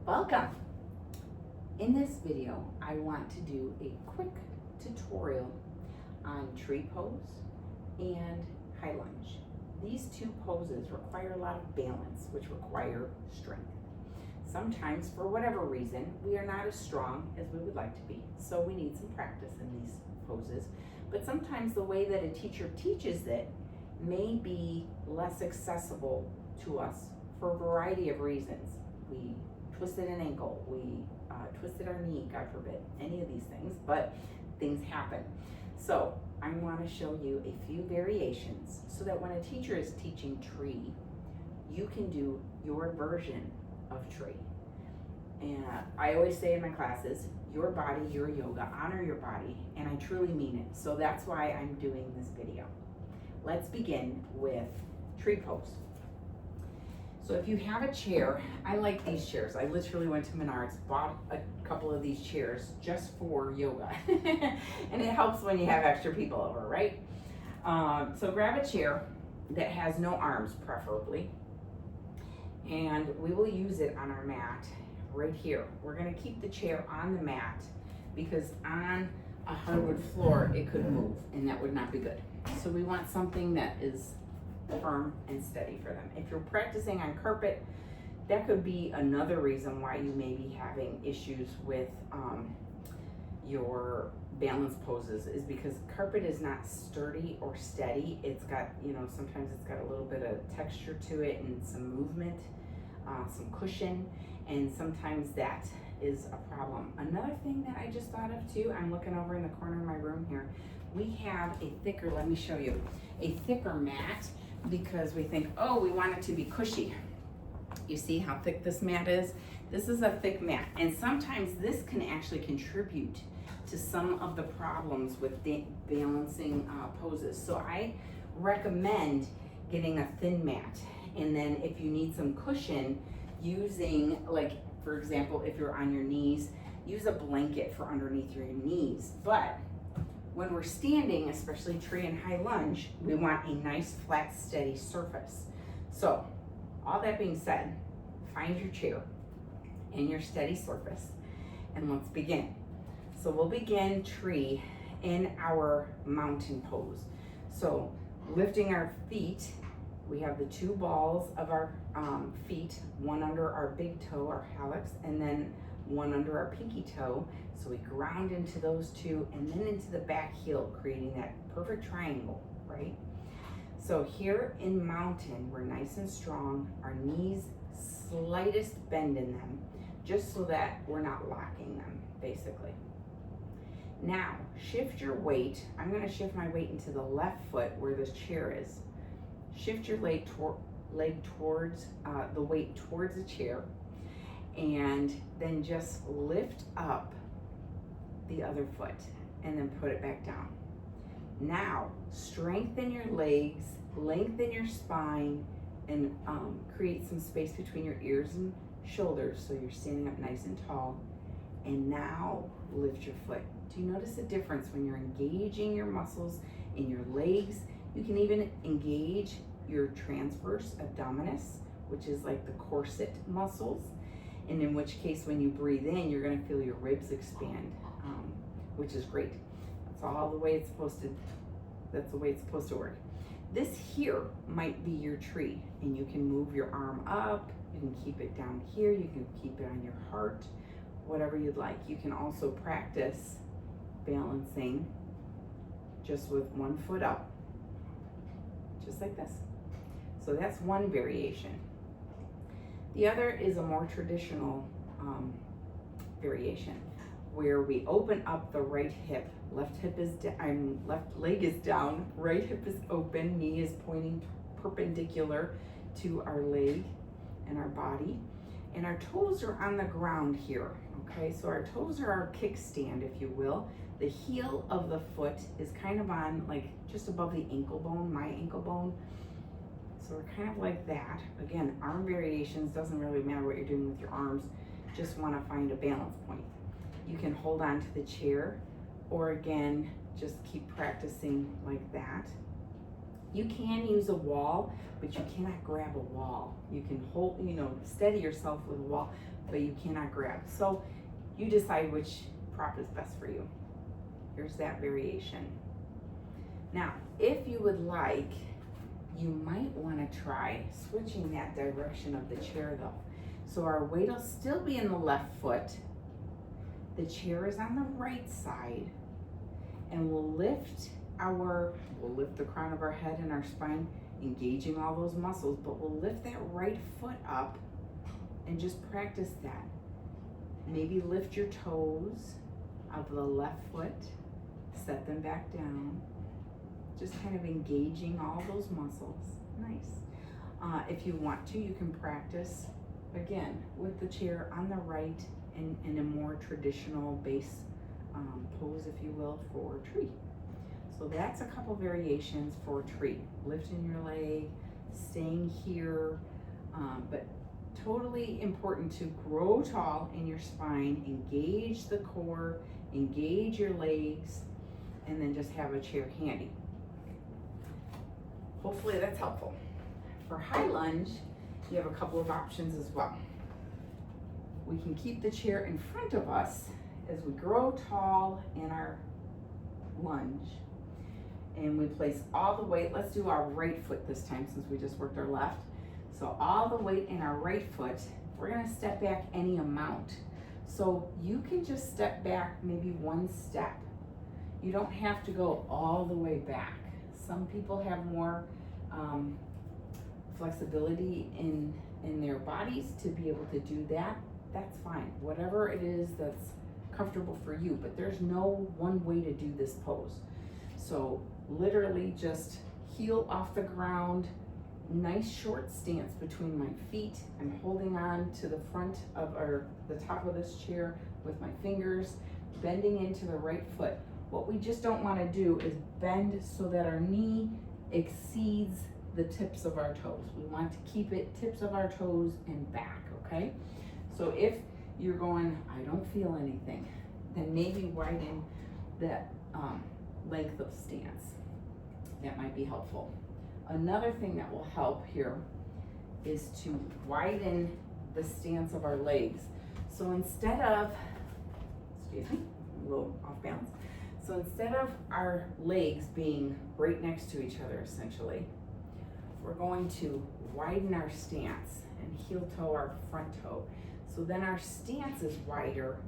Welcome! In this video, I want to do a quick tutorial on tree pose and high lunge. These two poses require a lot of balance, which require strength. Sometimes, for whatever reason, we are not as strong as we would like to be, so we need some practice in these poses. But sometimes the way that a teacher teaches it may be less accessible to us for a variety of reasons. We twisted an ankle, we twisted our knee, God forbid, any of these things, but things happen. So I want to show you a few variations so that when a teacher is teaching tree, you can do your version of tree. And I always say in my classes, your body, your yoga, honor your body, and I truly mean it. So that's why I'm doing this video. Let's begin with tree pose. So if you have a chair, I like these chairs. I literally went to Menards, bought a couple of these chairs just for yoga. And it helps when you have extra people over, right? So grab a chair that has no arms, preferably. And we will use it on our mat right here. We're gonna keep the chair on the mat because on a hardwood floor, it could move and that would not be good. So we want something that is firm and steady for them. If you're practicing on carpet, that could be another reason why you may be having issues with your balance poses, is because carpet is not sturdy or steady. It's got, sometimes it's got a little bit of texture to it and some movement, some cushion, and sometimes that is a problem. Another thing that I just thought of too, I'm looking over in the corner of my room here, we have a thicker, let me show you, a thicker mat because we think, oh, we want it to be cushy. You see how thick this mat is? This is a thick mat, and sometimes this can actually contribute to some of the problems with balancing poses. So I recommend getting a thin mat, and then if you need some cushion, using, like, for example, if you're on your knees, use a blanket for underneath your knees. But when we're standing, especially tree and high lunge, we want a nice, flat, steady surface. So, all that being said, find your chair and your steady surface, and let's begin. So we'll begin tree in our mountain pose. So, lifting our feet, we have the two balls of our feet, one under our big toe, our hallux, and then one under our pinky toe. So we ground into those two and then into the back heel, creating that perfect triangle, right? So here in mountain, we're nice and strong, our knees slightest bend in them, just so that we're not locking them, basically. Now, shift your weight. I'm gonna shift my weight into the left foot where this chair is. Shift your leg towards, the weight towards the chair, and then just lift up the other foot and then put it back down. Now, strengthen your legs, lengthen your spine, and create some space between your ears and shoulders so you're standing up nice and tall. And now lift your foot. Do you notice a difference when you're engaging your muscles in your legs? You can even engage your transverse abdominis, which is like the corset muscles. And in which case, when you breathe in, you're gonna feel your ribs expand, which is great. That's all the way it's supposed to, that's the way it's supposed to work. This here might be your tree, and you can move your arm up, you can keep it down here, you can keep it on your heart, whatever you'd like. You can also practice balancing just with one foot up, just like this. So that's one variation. The other is a more traditional variation where we open up the right hip. Left leg is down, right hip is open, knee is pointing perpendicular to our leg and our body. And our toes are on the ground here, okay? So our toes are our kickstand, if you will. The heel of the foot is kind of on, like, just above the ankle bone, my ankle bone. So we're kind of like that. Again, arm variations, doesn't really matter what you're doing with your arms, just want to find a balance point. You can hold on to the chair, or again, just keep practicing like that. You can use a wall, but you cannot grab a wall. You can hold, steady yourself with a wall, but you cannot grab. So you decide which prop is best for you. Here's that variation. Now, if you would like, you might want to try switching that direction of the chair though. So our weight will still be in the left foot. The chair is on the right side, and we'll lift the crown of our head and our spine, engaging all those muscles, but we'll lift that right foot up and just practice that. Maybe lift your toes of the left foot, set them back down, just kind of engaging all those muscles. Nice. If you want to, you can practice again with the chair on the right in a more traditional base pose, if you will, for tree. So that's a couple variations for tree. Lifting your leg, staying here, but totally important to grow tall in your spine, engage the core, engage your legs, and then just have a chair handy. Hopefully that's helpful. For high lunge, you have a couple of options as well. We can keep the chair in front of us as we grow tall in our lunge, and we place all the weight. Let's do our right foot this time since we just worked our left. So all the weight in our right foot, we're gonna step back any amount. So you can just step back maybe one step. You don't have to go all the way back. Some people have more flexibility in their bodies to be able to do that. That's fine. Whatever it is that's comfortable for you, but there's no one way to do this pose. So literally just heel off the ground, nice short stance between my feet. I'm holding on to the front of the top of this chair with my fingers, bending into the right foot. What we just don't want to do is bend so that our knee exceeds the tips of our toes. We want to keep it tips of our toes and back, okay? So if you're going, I don't feel anything, then maybe widen that length of stance. That might be helpful. Another thing that will help here is to widen the stance of our legs. So instead of, excuse me, I'm a little off balance. So instead of our legs being right next to each other, essentially, we're going to widen our stance and heel toe our front toe. So then our stance is wider.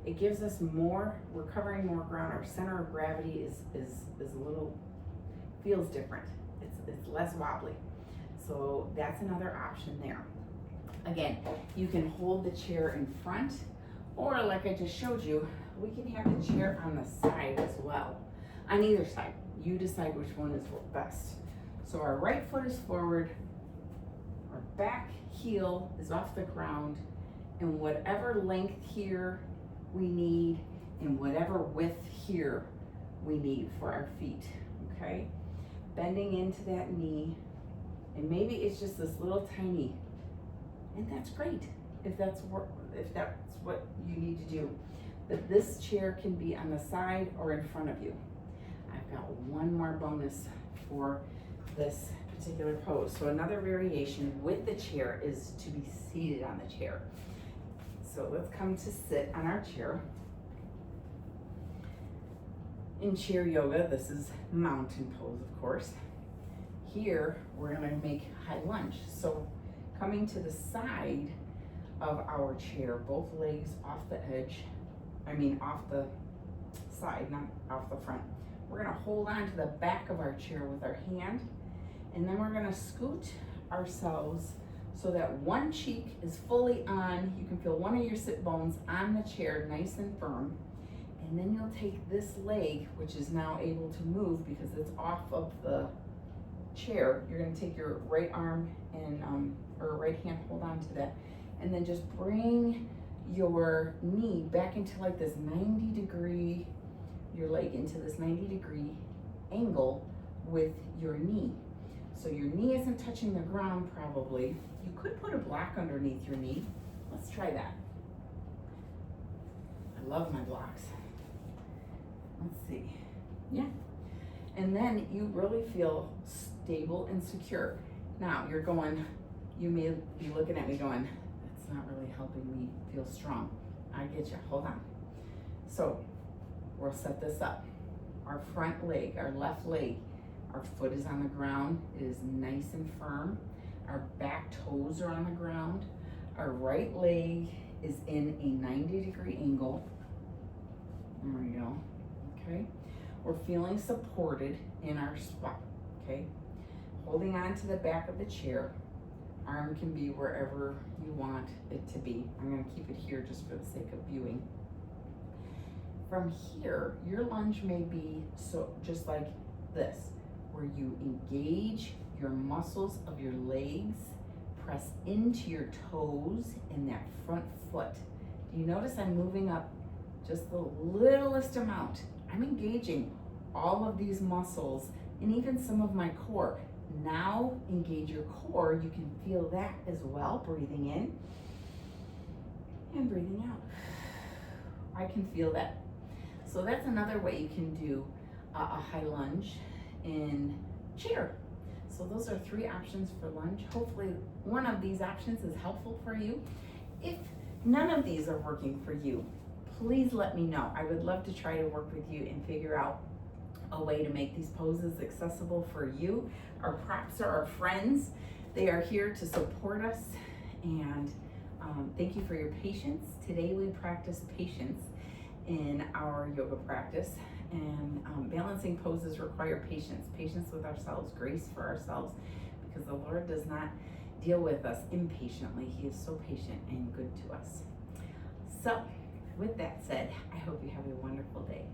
It gives us more, we're covering more ground. Our center of gravity is a little, feels different. It's less wobbly. So that's another option there. Again, you can hold the chair in front, or like I just showed you, we can have the chair on the side as well. On either side, you decide which one is best. So our right foot is forward, our back heel is off the ground, and whatever length here we need, and whatever width here we need for our feet, okay? Bending into that knee, and maybe it's just this little tiny, and that's great if that's what you need to do. But this chair can be on the side or in front of you. I've got one more bonus for this particular pose. So another variation with the chair is to be seated on the chair. So let's come to sit on our chair. In chair yoga, this is mountain pose, of course. Here, we're gonna make high lunge. So coming to the side of our chair, both legs off the edge, off the side, not off the front. We're gonna hold on to the back of our chair with our hand, and then we're gonna scoot ourselves so that one cheek is fully on. You can feel one of your sit bones on the chair, nice and firm. And then you'll take this leg, which is now able to move because it's off of the chair. You're gonna take your right arm and, or right hand, hold on to that, and then just bring your knee back into like this 90-degree, your leg into this 90-degree angle with your knee. So your knee isn't touching the ground probably. You could put a block underneath your knee. Let's try that. I love my blocks. Let's see. Yeah. And then you really feel stable and secure. Now you're going, you may be looking at me going, that's not really helping me feel strong. I get you, hold on. So we'll set this up. Our front leg, our left leg, our foot is on the ground. It is nice and firm. Our back toes are on the ground. Our right leg is in a 90-degree angle. There we go, okay? We're feeling supported in our spine, okay? Holding on to the back of the chair. Arm can be wherever you want it to be. I'm gonna keep it here just for the sake of viewing. From here, your lunge may be so just like this, where you engage your muscles of your legs, press into your toes and that front foot. Do you notice I'm moving up just the littlest amount? I'm engaging all of these muscles and even some of my core. Now engage your core. You can feel that as well, breathing in and breathing out. I can feel that. So that's another way you can do a high lunge in chair. So those are 3 options for lunge. Hopefully one of these options is helpful for you. If none of these are working for you, please let me know. I would love to try to work with you and figure out a way to make these poses accessible for you. Our props are our friends. They are here to support us, and thank you for your patience. Today we practice patience in our yoga practice, and balancing poses require patience with ourselves, grace for ourselves, because the Lord does not deal with us impatiently. He is so patient and good to us. So with that said, I hope you have a wonderful day.